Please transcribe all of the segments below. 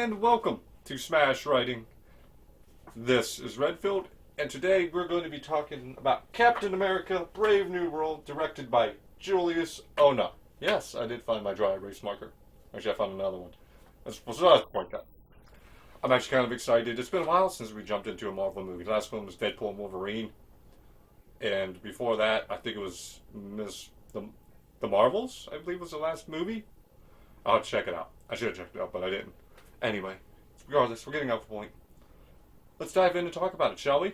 and welcome to Smash Writing. This is Redfield, and today we're going to be talking about Captain America Brave New World, directed by Julius Ona. Yes, I did find my dry erase marker. Actually, I found another one. That's quite that. I'm actually kind of excited. It's been a while since we jumped into a Marvel movie. The last one was Deadpool and Wolverine, and before that, I think it was the Marvels, I believe was the last movie. I'll check it out. I should have checked it out, but I didn't. Anyway, regardless, we're getting off the point. Let's dive in and talk about it, shall we?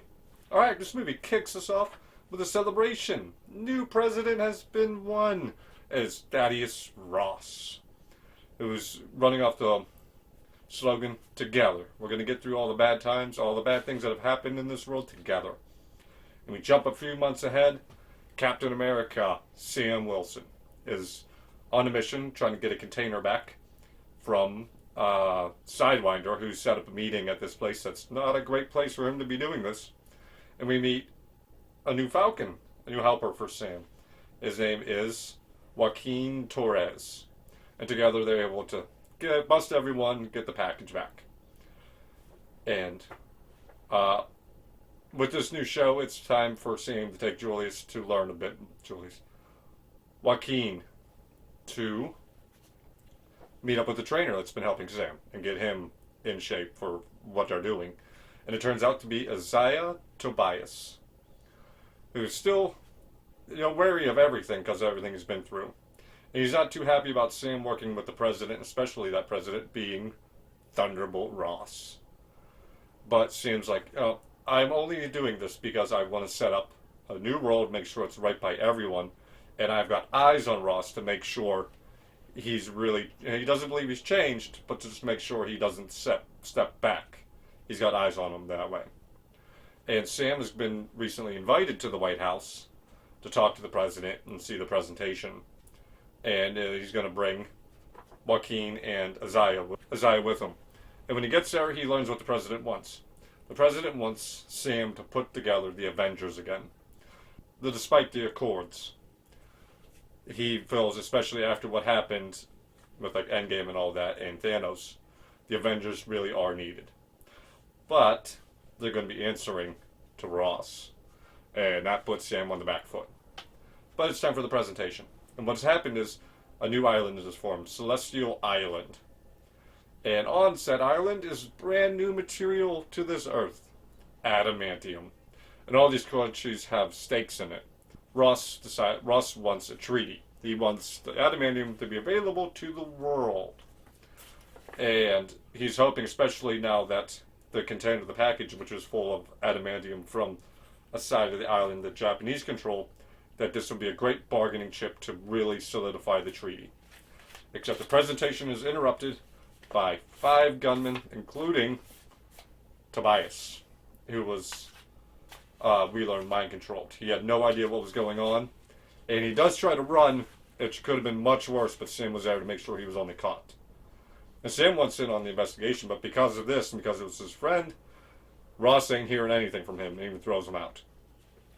Alright, this movie kicks us off with a celebration. New president has been won as Thaddeus Ross, who's running off the slogan, together. We're going to get through all the bad times, all the bad things that have happened in this world together. And we jump a few months ahead. Captain America, Sam Wilson, is on a mission trying to get a container back from Sidewinder, who set up a meeting at this place that's not a great place for him to be doing this. And we meet a new Falcon, a new helper for Sam. His name is Joaquin Torres. And together they're able to bust everyone, get the package back. And with this new show, it's time for Sam to take Julius to learn a bit. Joaquin to meet up with the trainer that's been helping Sam and get him in shape for what they're doing. And it turns out to be Isaiah Tobias, who's still, wary of everything because of everything he's been through. And he's not too happy about Sam working with the president, especially that president being Thunderbolt Ross. But Sam's like, I'm only doing this because I want to set up a new world, make sure it's right by everyone. And I've got eyes on Ross to make sure he doesn't believe he's changed, but to just make sure he doesn't step back. He's got eyes on him that way. And Sam has been recently invited to the White House to talk to the president and see the presentation. And he's going to bring Joaquin and Isaiah with him. And when he gets there, he learns what the president wants. The president wants Sam to put together the Avengers again. Despite the Accords, he feels, especially after what happened with Endgame and all that, and Thanos, the Avengers really are needed. But they're going to be answering to Ross, and that puts Sam on the back foot. But it's time for the presentation. And what's happened is a new island is formed, Celestial Island. And on said island is brand new material to this Earth, adamantium. And all these countries have stakes in it. Ross wants a treaty. He wants the adamantium to be available to the world. And he's hoping, especially now that the container of the package, which was full of adamantium from a side of the island that Japanese control, that this will be a great bargaining chip to really solidify the treaty. Except the presentation is interrupted by 5 gunmen, including Tobias, who was, we learned, mind controlled. He had no idea what was going on, and he does try to run. It could have been much worse, but Sam was there to make sure he was only caught. And Sam wants in on the investigation, but because of this, and because it was his friend, Ross ain't hearing anything from him, and even throws him out.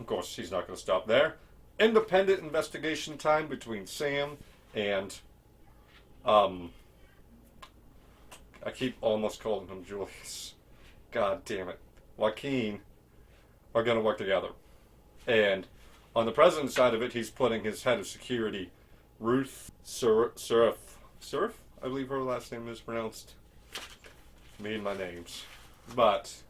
Of course, he's not going to stop there. Independent investigation time between Sam and, I keep almost calling him Julius. God damn it. Joaquin are going to work together. And on the president's side of it, he's putting his head of security, Ruth Surf, I believe her last name is pronounced. Me and my names. But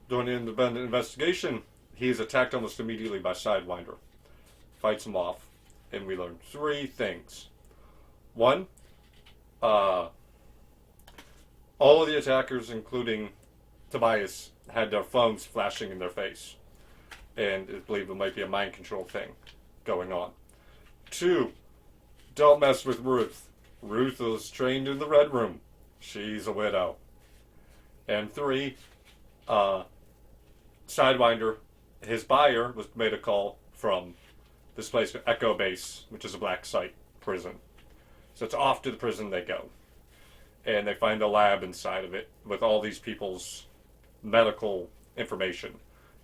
during the independent investigation, he is attacked almost immediately by Sidewinder. Fights him off, and we learn 3 things. 1, all of the attackers, including Tobias, had their phones flashing in their face. And I believe it might be a mind control thing going on. 2, don't mess with Ruth. Ruth was trained in the Red Room. She's a widow. And 3, Sidewinder, his buyer, was made a call from this place, Echo Base, which is a black site prison. So it's off to the prison they go. And they find a lab inside of it with all these people's medical information,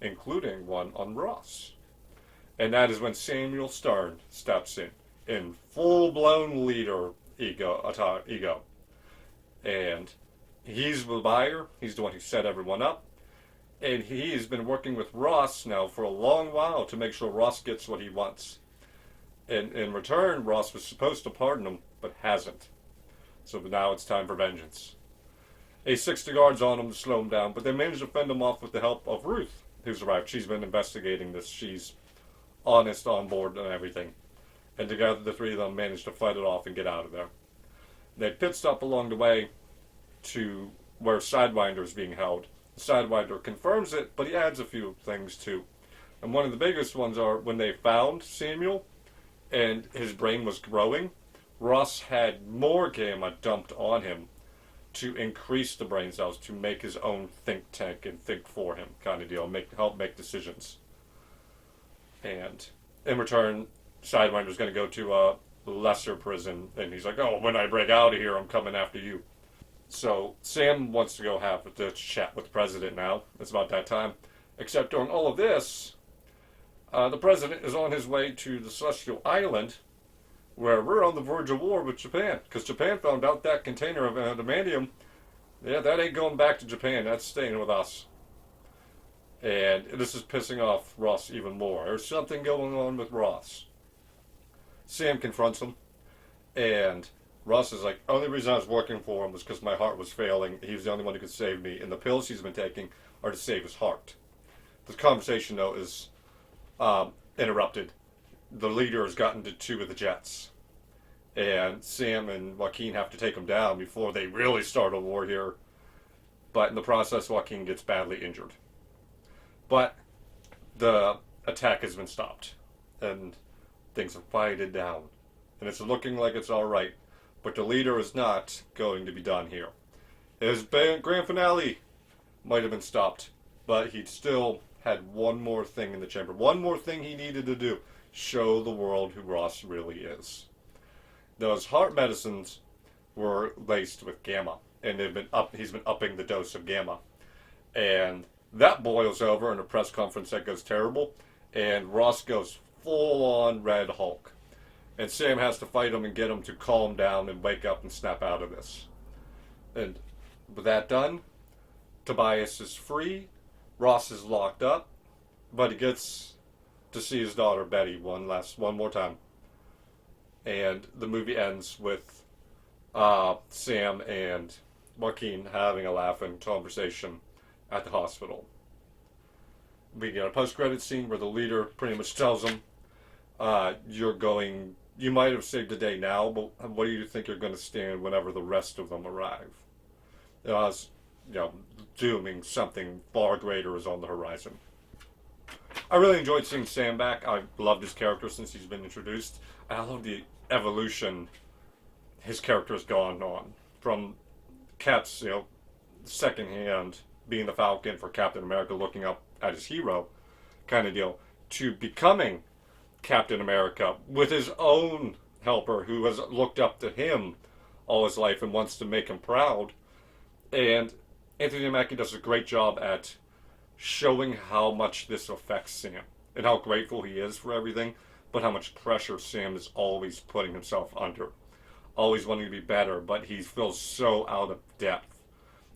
including one on Ross. And that is when Samuel Stern steps in full-blown leader ego. And He's the buyer. He's the one who set everyone up. And he's been working with Ross now for a long while to make sure Ross gets what he wants. And in return, Ross was supposed to pardon him, but hasn't. So now it's time for vengeance. A 60 guards on him to slow him down, but they managed to fend him off with the help of Ruth, who's arrived. She's been investigating this. She's honest, on board, and everything. And together, the three of them managed to fight it off and get out of there. They pit stop along the way to where Sidewinder is being held. Sidewinder confirms it, but he adds a few things too. And one of the biggest ones are when they found Samuel and his brain was growing, Ross had more gamma dumped on him to increase the brain cells to make his own think tank and think for him kind of deal, help make decisions. And in return, Sidewinder's going to go to a lesser prison, and he's like, "Oh, when I break out of here, I'm coming after you." So Sam wants to go have the chat with the president now. It's about that time. Except during all of this, the president is on his way to the Celestial Island, where we're on the verge of war with Japan, because Japan found out that container of adamantium. Yeah, that ain't going back to Japan. That's staying with us. And this is pissing off Ross even more. There's something going on with Ross. Sam confronts him, and Ross is like, only reason I was working for him was because my heart was failing. He was the only one who could save me, and the pills he's been taking are to save his heart. The conversation, though, is interrupted. The leader has gotten to two of the jets, and Sam and Joaquin have to take him down before they really start a war here. But in the process, Joaquin gets badly injured. But the attack has been stopped, and things have quieted down, and it's looking like it's all right. But the leader is not going to be done here. His grand finale might have been stopped, but he still had one more thing in the chamber. One more thing he needed to do. Show the world who Ross really is. Those heart medicines were laced with gamma, and he's been upping the dose of gamma. And that boils over in a press conference that goes terrible, and Ross goes full-on Red Hulk. And Sam has to fight him and get him to calm down and wake up and snap out of this. And with that done, Tobias is free, Ross is locked up, but he gets to see his daughter Betty one more time. And the movie ends with Sam and Joaquin having a laughing conversation at the hospital. We get a post-credit scene where the leader pretty much tells him, you might have saved the day now, but what do you think you're going to stand whenever the rest of them arrive? Dooming something far greater is on the horizon. I really enjoyed seeing Sam back. I loved his character since he's been introduced. I love the evolution his character has gone on. From Cap's, second hand being the Falcon for Captain America, looking up at his hero kind of deal, to becoming Captain America with his own helper who has looked up to him all his life and wants to make him proud. And Anthony Mackie does a great job at showing how much this affects Sam and how grateful he is for everything, but how much pressure Sam is always putting himself under. Always wanting to be better, but he feels so out of depth,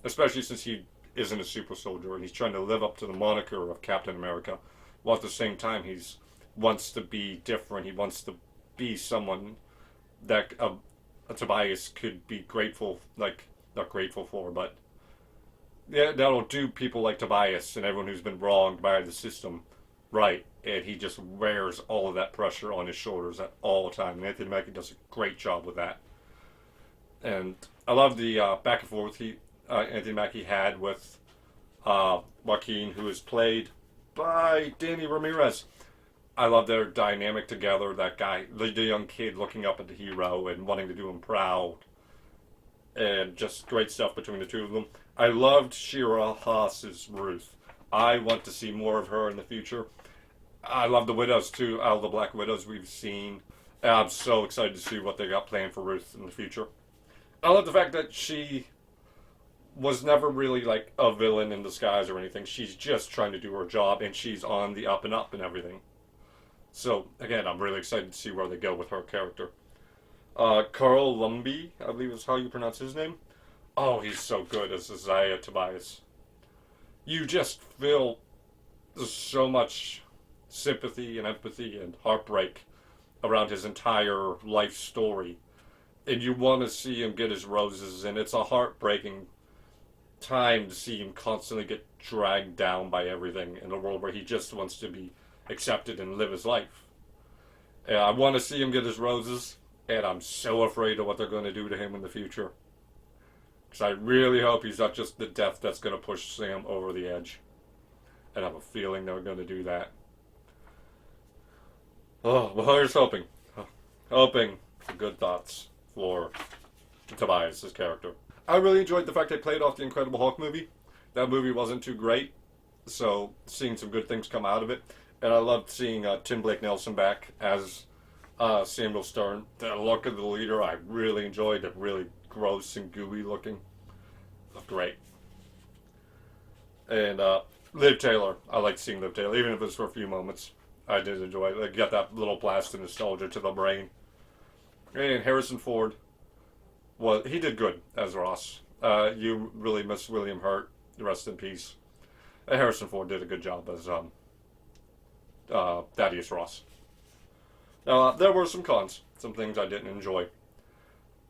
especially since he isn't a super soldier and he's trying to live up to the moniker of Captain America, while at the same time he's wants to be different. He wants to be someone that Tobias could be grateful, not grateful for, but yeah, that'll do people like Tobias and everyone who's been wronged by the system right. And he just wears all of that pressure on his shoulders at all the time. And Anthony Mackie does a great job with that. And I love the back and forth Anthony Mackie had with Joaquin, who is played by Danny Ramirez. I love their dynamic together. That guy, the young kid looking up at the hero and wanting to do him proud. And just great stuff between the two of them. I loved Shira Haas's Ruth. I want to see more of her in the future. I love the Widows too, all the Black Widows we've seen. I'm so excited to see what they got planned for Ruth in the future. I love the fact that she was never really like a villain in disguise or anything. She's just trying to do her job, and she's on the up and up and everything. So, again, I'm really excited to see where they go with her character. Carl Lumbly, I believe is how you pronounce his name. Oh, he's so good as Isaiah Tobias. You just feel so much sympathy and empathy and heartbreak around his entire life story. And you want to see him get his roses, and it's a heartbreaking time to see him constantly get dragged down by everything in a world where he just wants to be accepted and live his life. And I want to see him get his roses, and I'm so afraid of what they're going to do to him in the future. Because I really hope he's not just the death that's going to push Sam over the edge. And I have a feeling they're going to do that. Oh, well, here's hoping. Hoping for good thoughts for Tobias' character. I really enjoyed the fact they played off the Incredible Hulk movie. That movie wasn't too great, so seeing some good things come out of it. And I loved seeing Tim Blake Nelson back as Samuel Stern. The look of the leader I really enjoyed. It really gross and gooey looking. Looked great. And Liv Taylor. I liked seeing Liv Taylor, even if it was for a few moments. I did enjoy it. Like, got that little blast of nostalgia to the brain. And Harrison Ford, well, he did good as Ross. You really miss William Hurt. Rest in peace. Harrison Ford did a good job as Thaddeus Ross. Now, there were some cons. Some things I didn't enjoy.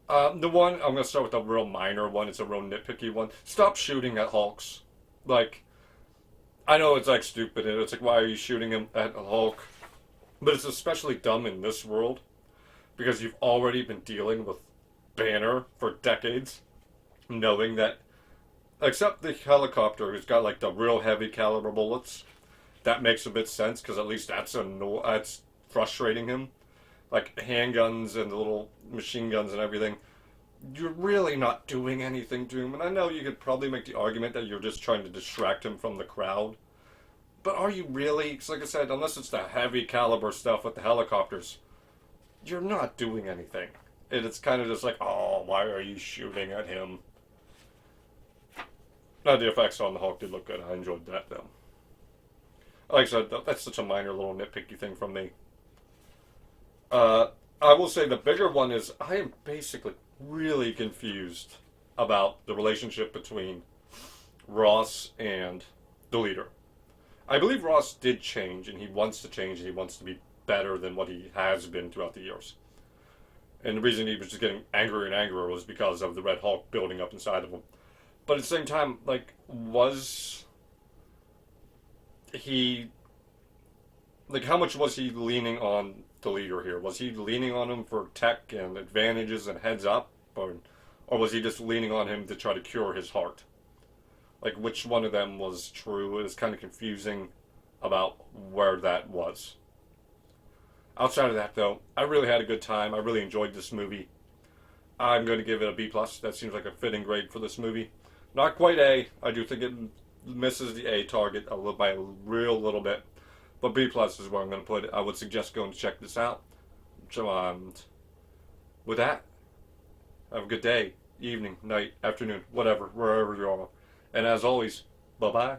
The one, I'm going to start with a real minor one. It's a real nitpicky one. Stop shooting at Hulks. Like, I know it's like stupid. And it's like, why are you shooting him at a Hulk? But it's especially dumb in this world. Because you've already been dealing with Banner for decades. Knowing that, except the helicopter who's got like the real heavy caliber bullets. That makes a bit sense because at least that's frustrating him. Like handguns and the little machine guns and everything. You're really not doing anything to him. And I know you could probably make the argument that you're just trying to distract him from the crowd. But are you really? Because like I said, unless it's the heavy caliber stuff with the helicopters, you're not doing anything. And it's kind of just like, oh, why are you shooting at him? Now, the effects on the Hulk did look good. I enjoyed that, though. Like I said, that's such a minor little nitpicky thing from me. I will say the bigger one is I am basically really confused about the relationship between Ross and the leader. I believe Ross did change, and he wants to change, and he wants to be better than what he has been throughout the years. And the reason he was just getting angrier and angrier was because of the Red Hulk building up inside of him. But at the same time, like, was he... Like, how much was he leaning on the leader here? Was he leaning on him for tech and advantages and heads up? Or was he just leaning on him to try to cure his heart? Like, which one of them was true? It was kind of confusing about where that was. Outside of that, though, I really had a good time. I really enjoyed this movie. I'm going to give it a B+. That seems like a fitting grade for this movie. Not quite A. I do think it misses the A target by a real little bit. But B+ is where I'm going to put it. I would suggest going to check this out. So, with that, have a good day, evening, night, afternoon, whatever, wherever you are. And as always, bye-bye.